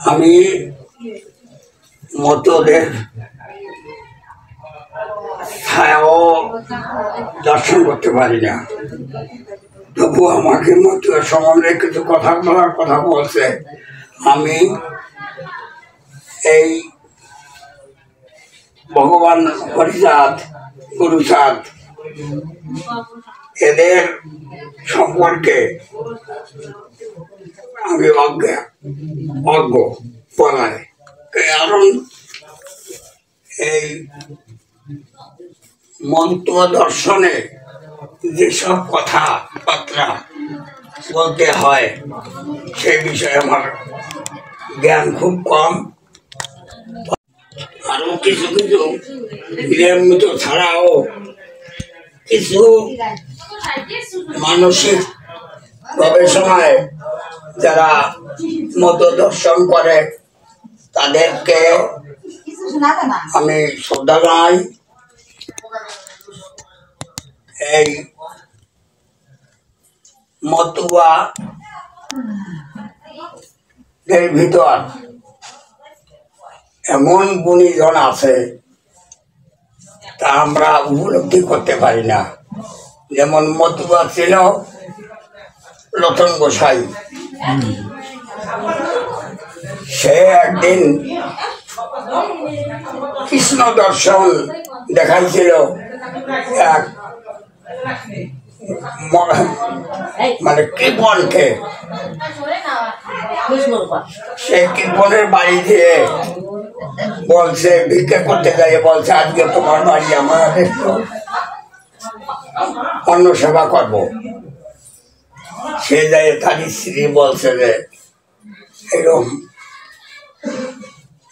আমি মতদের ছায়াও দর্শন করতে পারি না, তবু আমাকে মত সম্বন্ধে কিছু কথা বলার কথা বলছে। আমি এই ভগবান হরিচাঁদ, গুরুচাঁদ এদের সম্পর্কে আমি অজ্ঞ বলায়, কারণ এই মন্ত্র দর্শনে যেসব কথাবার্তা বলতে হয় সেই বিষয়ে আমার জ্ঞান খুব কম। আরো কিছু কিছু নিয়মিত ছাড়াও কিছু মানসিক গবেষণায় যারা মত দর্শন করে তাদেরকে আমি শ্রদ্ধা জানাই। এই মতুয়া এর ভিতর এমন গুণীজন আছে তা আমরা উপলব্ধি করতে পারি না। যেমন মতুয়া ছিল রতন গোসাই, সে একদিন কৃষ্ণ দর্শন দেখাইছিল এক মানে কৃপণকে। সে কৃপণের বাড়ি দিয়ে বলছে, ভিক্ষা করতে যাই, বলছে আজকে তোমার বাড়ি আমার অন্ন সেবা করবো। সে যাই তার স্ত্রী বলছে যে এরকম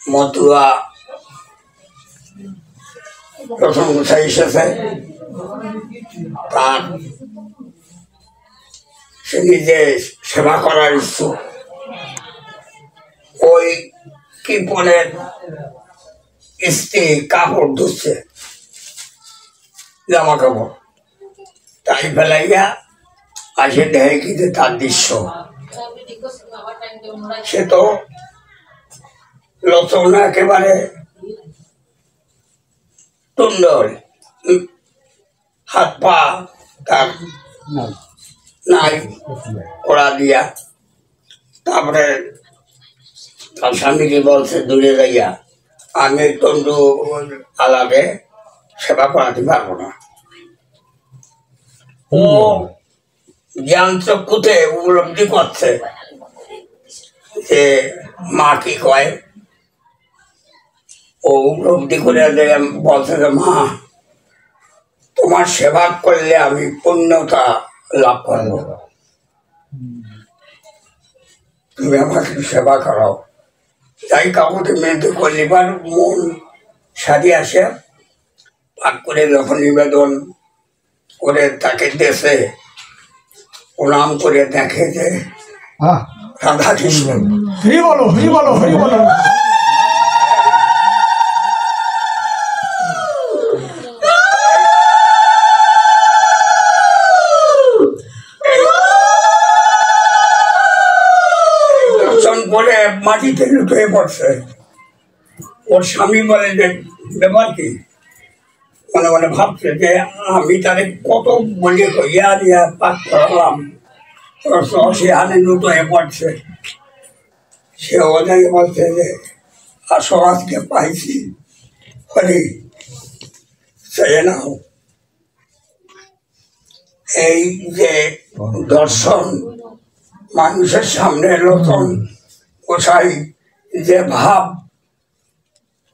মতুয়া প্রথম গোসাই এসেছে, তার সে নিজে সেবা করার ইচ্ছুক। ওই কৃপণের স্ত্রী কাপড় ধুচ্ছে, জামা কাপড়, তাই ফেলাইয়া আসে দেখে কিন্তু তার দৃশ্য। সে তো লচন একেবারে টুন্ডল, হাত পা তার নাই কড়া দিয়া। তারপরে তার স্বামীকে বলছে দূরে যাইয়া, আমি তন্ডু আলাদে সেবা করাতে পারবো না। ও জ্ঞান চক্ষুতে উপলব্ধি করছে যে মা কি কয়। ও উপলব্ধি করে বলছে যে মা, তোমার সেবা করলে আমি পুণ্যতা লাভ করবো, তুমি আমাকে সেবা করাও। তাই কাকুকে মেয়েতে করলিবার মন সারি আসে, পাক করে যখন নিবেদন করে তাকে দেশে প্রণাম করে দেখে যে রাধা কৃষ্ণ। হরি বলো, হরি বলো, হরি বলো। বলে মাটিতে লুটিয়ে পড়ছে। ওর স্বামী বলে যে ব্যাপার কি, মনে মনে ভাবছে যে আমি তারে কত বলে ইয়া দিয়া পাক করালাম, সে হানে লুটো হয়ে পড়ছে। সে ওদেরকে বলছে যে আসো আজকে পাইছি, হরি চেয়ে নাও। এই যে দর্শন মানুষের সামনে রতন গোসাই যে ভাব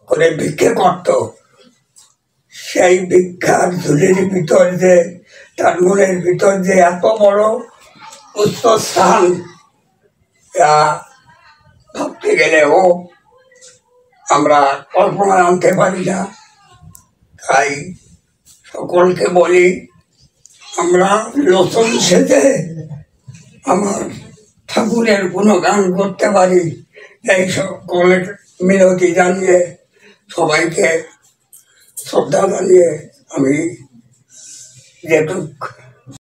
করে ভিক্ষে করত, সেই ভিক্ষার ঝুলির ভিতর যে তার মনের ভিতর যে এত বড় উচ্চ স্থান, ভাবতে গেলেও আমরা কল্পনা আনতে পারি না। তাই সকলকে বলি, আমরা লোচন সেজে আমার ঠাকুরের গুণগান করতে পারি, এই সকলের মিনতি জানিয়ে সবাইকে শ্রদ্ধা জানিয়ে আমি যেটুক